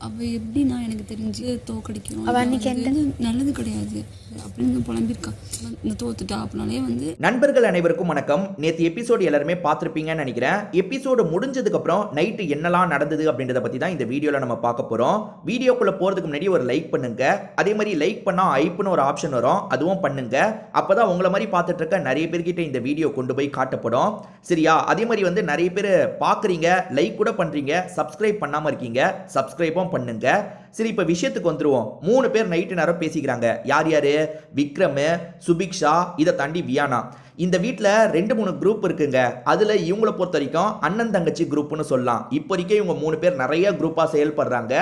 அவ எப்படின்னா எனக்கு தெரிஞ்சு தோக்கடிக்கணும் நல்லது கிடையாது அப்படின்னு புலம்பிருக்கா. இந்த தோத்துட்டா அப்படின்னாலே வந்து. நண்பர்கள் அனைவருக்கும் வணக்கம். நேற்று எபிசோடு எல்லாருமே பார்த்துருப்பீங்கன்னு நினைக்கிறேன். எபிசோடு முடிஞ்சதுக்கு அப்புறம் நைட்டு என்னெல்லாம் நடந்தது அப்படின்றத பத்தி தான் இந்த வீடியோல நம்ம பார்க்க போறோம். வீடியோக்குள்ள போறதுக்கு முன்னாடி ஒரு லைக் பண்ணுங்க. அதே மாதிரி லைக் பண்ணா ஐப்னு ஒரு ஆப்ஷன் வரும், அதுவும் பண்ணுங்க. அப்பதான் உங்களை மாதிரி பார்த்துட்டு இருக்க நிறைய பேர்கிட்ட இந்த வீடியோ கொண்டு போய் காட்டப்படும். சரியா? அதே மாதிரி வந்து நிறைய பேர் பார்க்குறீங்க, லைக் கூட பண்றீங்க, சப்ஸ்கிரைப் பண்ணாம இருக்கீங்க, சப்ஸ்கிரைபும் பண்ணுங்க. சரி, இப்ப விஷயத்துக்கு வந்துருவோம். 3 பேர் நைட்டு நேரம் பேசிக்கிறாங்க. யார் யாரு? விக்ரம், சுபிக்ஷா, இதை தாண்டி வியானா. இந்த வீட்டில் 2-3 குரூப் இருக்குங்க. அதில் இவங்களை பொறுத்த வரைக்கும் அண்ணன் தங்கச்சி குரூப்னு சொல்லலாம். இப்போதைக்கு இவங்க 3 பேர் நிறைய குரூப்பாக செயல்படுறாங்க.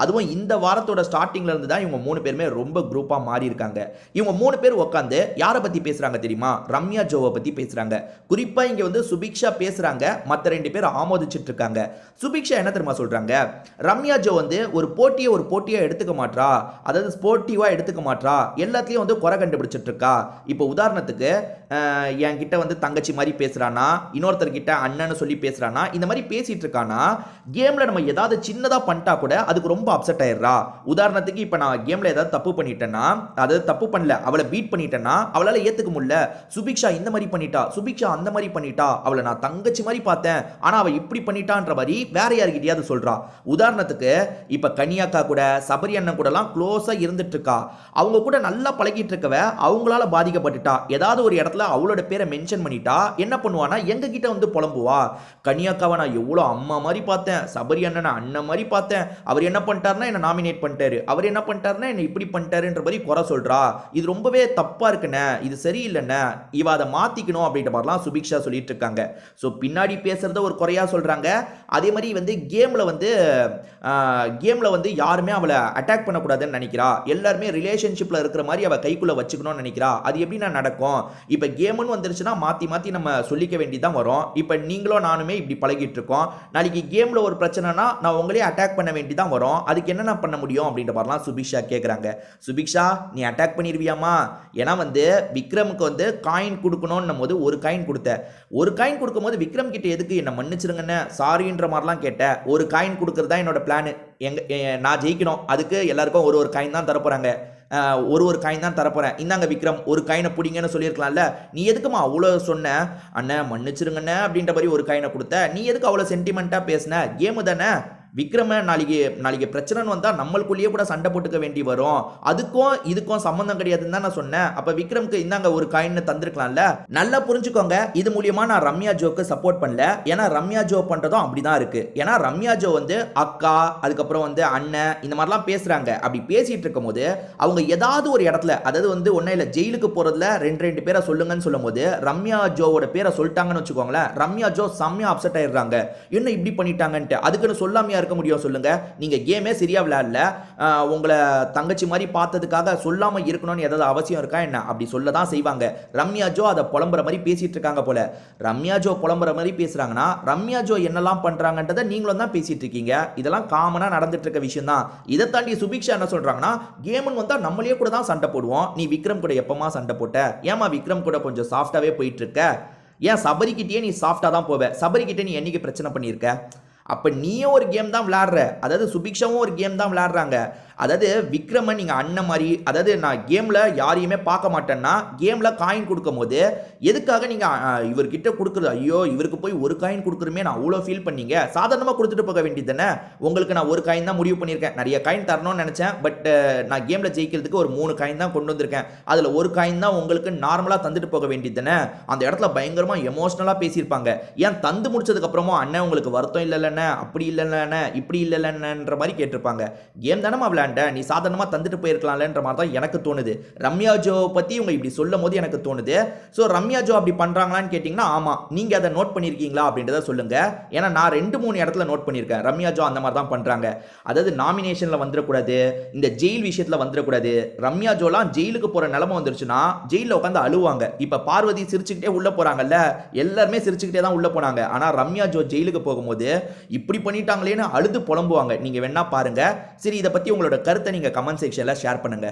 அதுவும் இந்த வாரத்தோட ஸ்டார்டிங்ல இருந்து தான் இவங்க 3 பேருமே ரொம்ப குரூப்பாக மாறி இருக்காங்க. இவங்க 3 பேர் உட்காந்து யாரை பற்றி பேசுகிறாங்க தெரியுமா? ரம்யா ஜோவை பற்றி பேசுகிறாங்க. குறிப்பாக இங்கே வந்து சுபிக்ஷா பேசுகிறாங்க, மற்ற 2 பேர் ஆமோதிச்சுட்டு இருக்காங்க. சுபிக்ஷா என்ன தெரியுமா சொல்கிறாங்க? ரம்யா ஜோ வந்து ஒரு போட்டியாக எடுத்துக்க மாட்டா, அதாவது ஸ்போர்ட்டிவாக எடுத்துக்க மாட்டா, எல்லாத்துலேயும் வந்து குறை கண்டுபிடிச்சிட்டு இருக்கா. இப்போ உதாரணத்துக்கு என்கிட்ட வந்து தங்கச்சி மாதிரி பேசுறானா, இன்னொருத்தர்கிட்ட அண்ணன்னு சொல்லி பேசுறானா, இந்த மாதிரி பேசிட்டு இருக்கானா, கேம்ல நம்ம ஏதாவது சின்னதா பண்ணிட்டா கூட அதுக்கு ரொம்ப அப்செட் ஆயிடுறா. உதாரணத்துக்கு இப்ப நான் கேம்ல ஏதாவது தப்பு பண்ணிட்டேன்னா, அதாவது தப்பு பண்ணல, அவளை பீட் பண்ணிட்டேன்னா அவளால ஏத்துக்க முடியல. சுபிக்ஷா இந்த மாதிரி பண்ணிட்டா, சுபிக்ஷா அந்த மாதிரி பண்ணிட்டா, அவளை நான் தங்கச்சி மாதிரி பார்த்தேன், ஆனா அவ இப்படி பண்ணிட்டான்ற மாதிரி வேற யார்கிட்டயாவது சொல்றா. உதாரணத்துக்கு இப்ப கனியாக்கா கூட சபரி அண்ணன் கூட எல்லாம் க்ளோஸா இருந்துட்டு இருக்கா. அவங்க கூட நல்லா பழகிட்டு இருக்கவ அவங்களால பாதிக்கப்பட்டுட்டா. ஏதாவது ஒரு இடத்துல அவளோட பேரை மென்ஷன் பண்ணிட்டா என்ன பண்ணுவானா, எங்க கிட்ட வந்து புலம்புவா. கனியாக்காவை நான் எவ்வளோ அம்மா மாதிரி பார்த்தேன், சபரி அண்ணனை அண்ணன் மாதிரி பார்த்தேன், அவர் என்ன பண்ணிட்டாருன்னா என்ன நாமினேட் பண்ணிட்டாரு, அவர் என்ன பண்ணிட்டாருன்னா என்ன இப்படி பண்ணிட்டாருன்ற மாதிரி குறை சொல்றா. இது ரொம்பவே தப்பா இருக்குண்ணே, இது சரியில்லைண்ணே, இவ அதை மாத்திக்கணும் அப்படின்ற மாதிரிலாம் சுபிக்ஷா சொல்லிட்டு இருக்காங்க. ஸோ பின்னாடி பேசுறத ஒரு குறையா சொல்றாங்க. அதே மாதிரி வந்து கேம்ல வந்து யாருமே அவளை அட்டாக் பண்ணக்கூடாதுன்னு நினைக்கிறா. எல்லாருமே ரிலேஷன்ஷிப்ல இருக்கிற மாதிரி அவ கைக்குள்ள வச்சுக்கணும்னு நினைக்கிறா. அது எப்படின்னா நடக்கும்? இப்ப கேம்னு வந்துருச்சுன்னா மாத்தி மாத்தி நம்ம சொல்லிக்க வேண்டியதான் வரும். இப்ப நீங்களும் நானுமே இப்படி பழகிட்டு இருக்கோம். நாளைக்கு கேம்ல ஒரு பிரச்சனைனா நான் உங்களே அட்டாக் பண்ண வேண்டியதான் வரும். அதுக்கு என்ன பண்ண முடியும் அப்படின்ற மாதிரிலாம் சுபிக்ஷா கேட்குறாங்க. சுபிக்ஷா, நீ அட்டாக் பண்ணிடுவியாமா? ஏன்னா வந்து விக்ரமுக்கு வந்து காயின் கொடுக்கணும்னும் போது ஒரு காயின் கொடுத்த, ஒரு காயின் கொடுக்கும்போது விக்ரம் கிட்ட எதுக்கு என்ன மன்னிச்சிருங்கன்னு சாரின்ற மாதிரிலாம் கேட்டேன். ஒரு காயின் கொடுக்கறது தான் என்னோட பிளான். நான் ஜெயிக்கணும், அதுக்கு எல்லாருக்கும் ஒரு காயின் தான் தரப்போறாங்க, ஒரு காயின் தான் தரப்போறேன், இந்தாங்க விக்ரம் ஒரு காயினை பிடிங்கன்னு சொல்லியிருக்கலாம்ல, நீ எதுக்குமா அவ்வளோ சொன்ன? அண்ணன் மன்னிச்சிருங்கண்ணே அப்படின்ற மாதிரி ஒரு காயினை கொடுத்த, நீ எதுக்கு அவ்வளோ சென்டிமெண்ட்டாக பேசின? கேமு தானே. விக்ரம நாளைக்கு பிரச்சனைன்னு வந்தால் நம்மளுக்குள்ளேயே கூட சண்டை போட்டுக்க வேண்டி வரும், அதுக்கும் இதுக்கும் சம்மந்தம் கிடையாதுன்னு தான் நான் சொன்னேன். அப்போ விக்ரமுக்கு இந்தாங்க ஒரு காயின்னு தந்திருக்கலாம்ல. நல்லா புரிஞ்சுக்கோங்க, இது மூலியமா நான் ரம்யா ஜோக்கு சப்போர்ட் பண்ணல. ஏன்னா ரம்யா ஜோ பண்ணுறதும் அப்படிதான் இருக்கு. ஏன்னா ரம்யா ஜோ வந்து அக்கா, அதுக்கப்புறம் வந்து அண்ணன், இந்த மாதிரிலாம் பேசுறாங்க. அப்படி பேசிட்டு இருக்கும் போது அவங்க ஏதாவது ஒரு இடத்துல, அதாவது வந்து ஒன்றும் இல்லை, ஜெயிலுக்கு போறதுல 2 பேரை சொல்லுங்கன்னு சொல்லும் போது ரம்யா ஜோவோட பேரை சொல்லிட்டாங்கன்னு வச்சுக்கோங்களேன், ரம்யா ஜோ செம்மையா அப்செட் ஆயிடுறாங்க. என்ன இப்படி பண்ணிட்டாங்கன்ட்டு. அதுக்குன்னு சொல்லாமையா இருக்க முடியும் சொல்லுங்க? நீங்க கேமே சரியா விளையாடல, உங்களை தங்கச்சி மாதிரி பார்த்ததுக்காக சொல்லாம இருக்கணும்னு ஏதாவது அவசியம் இருக்கா என்ன? அப்படி சொல்லதான் செய்வாங்க. ரம்யா ஜோ அதை புலம்புற மாதிரி பேசிட்டு இருக்காங்க போல. ரம்யா ஜோ புலம்புற மாதிரி பேசுறாங்கன்னா ரம்யா ஜோ என்னெல்லாம் பண்றாங்கன்றதை நீங்களும் தான் பேசிட்டு இருக்கீங்க. இதெல்லாம் காமனா நடந்துட்டு இருக்க விஷயம் தான். இதை தாண்டி சுபிக்ஷா என்ன சொல்றாங்கன்னா, கேம்னு வந்தா நம்மளே கூட தான் சண்டை போடுவோம், நீ விக்ரம் கூட எப்பமா சண்டை போட்ட? ஏமா விக்ரம் கூட கொஞ்சம் சாஃப்டாவே போயிட்டு இருக்க? ஏன் சபரிக்கிட்டே நீ சாஃப்டா தான் போவ, சபரிக்கிட்டே நீ என்னைக்கு பிரச்சனை பண்ணியிருக்க? அப்ப நீயும் ஒரு கேம் தான் விளையாடுற, அதாவது சுபிக்ஷாவும் ஒரு கேம் தான் விளையாடுறாங்க. அதாவது விக்ரமன் நீங்க அண்ணன் மாதிரி, அதாவது நான் கேம்ல யாரையுமே பார்க்க மாட்டேன்னா கேம்ல காயின் கொடுக்கும் போது எதுக்காக நீங்க இவர்கிட்ட கொடுக்குறது, ஐயோ இவருக்கு போய் ஒரு காயின் கொடுக்குறமே நான் அவ்வளோ ஃபீல் பண்ணீங்க, சாதாரணமாக கொடுத்துட்டு போக வேண்டியது தானே. உங்களுக்கு நான் ஒரு காயின் தான் முடிவு பண்ணியிருக்கேன், நிறைய காயின் தரணும்னு நினைச்சேன், பட் நான் கேம்ல ஜெயிக்கிறதுக்கு ஒரு 3 காயின் தான் கொண்டு வந்திருக்கேன், அதுல ஒரு காயின் தான் உங்களுக்கு நார்மலா தந்துட்டு போக வேண்டியது தானே. அந்த இடத்துல பயங்கரமா எமோஷனலா பேசியிருப்பாங்க. ஏன் தந்து முடிச்சதுக்கு அப்புறமா அண்ணன் உங்களுக்கு வருத்தம் இல்லைல்லண்ணே, அப்படி இல்லைண்ணே, இப்படி இல்லைல்லன்ற மாதிரி கேட்டிருப்பாங்க. கேம் தானே விளையாண்ட, நீ சாதாரணமா தந்துட்டு போயிருக்கலாம்ன்ற மாதிரி தான் எனக்கு தோணுது. ரம்யா ஜோ பத்தி இவங்க இப்படி சொல்லும் போது எனக்கு தோணுது. ஸோ ரம்யா ஜோ அப்படி பண்றாங்களான்னு கேட்டீங்கன்னா ஆமா, நீங்க அதை நோட் பண்ணிருக்கீங்களா அப்படின்றத சொல்லுங்க. ஏன்னா நான் 2-3 இடத்துல நோட் பண்ணியிருக்கேன், ரம்யா ஜோ அந்த மாதிரி தான் பண்றாங்க. அதாவது நாமினேஷன்ல வந்துடக்கூடாது, இந்த ஜெயில் விஷயத்துல வந்துடக்கூடாது. ரம்யா ஜோலாம் ஜெயிலுக்கு போற நிலைமை வந்துருச்சுன்னா ஜெயில உட்காந்து அழுவாங்க. இப்ப பார்வதி சிரிச்சுக்கிட்டே உள்ள போறாங்கல்ல, எல்லாருமே சிரிச்சுக்கிட்டே தான் உள்ள போனாங்க. ஆனா ரம்யா ஜோ ஜெயிலுக்கு போகும்போது இப்படி பண்ணிட்டாங்களேன்னு அழுது புலம்புவாங்க. நீங்க வேணா பாருங்க. சரி, இதை பத்தி உங்களோட கருத்தை நீங்க கமெண்ட் செக்ஷன்ல ஷேர் பண்ணுங்க.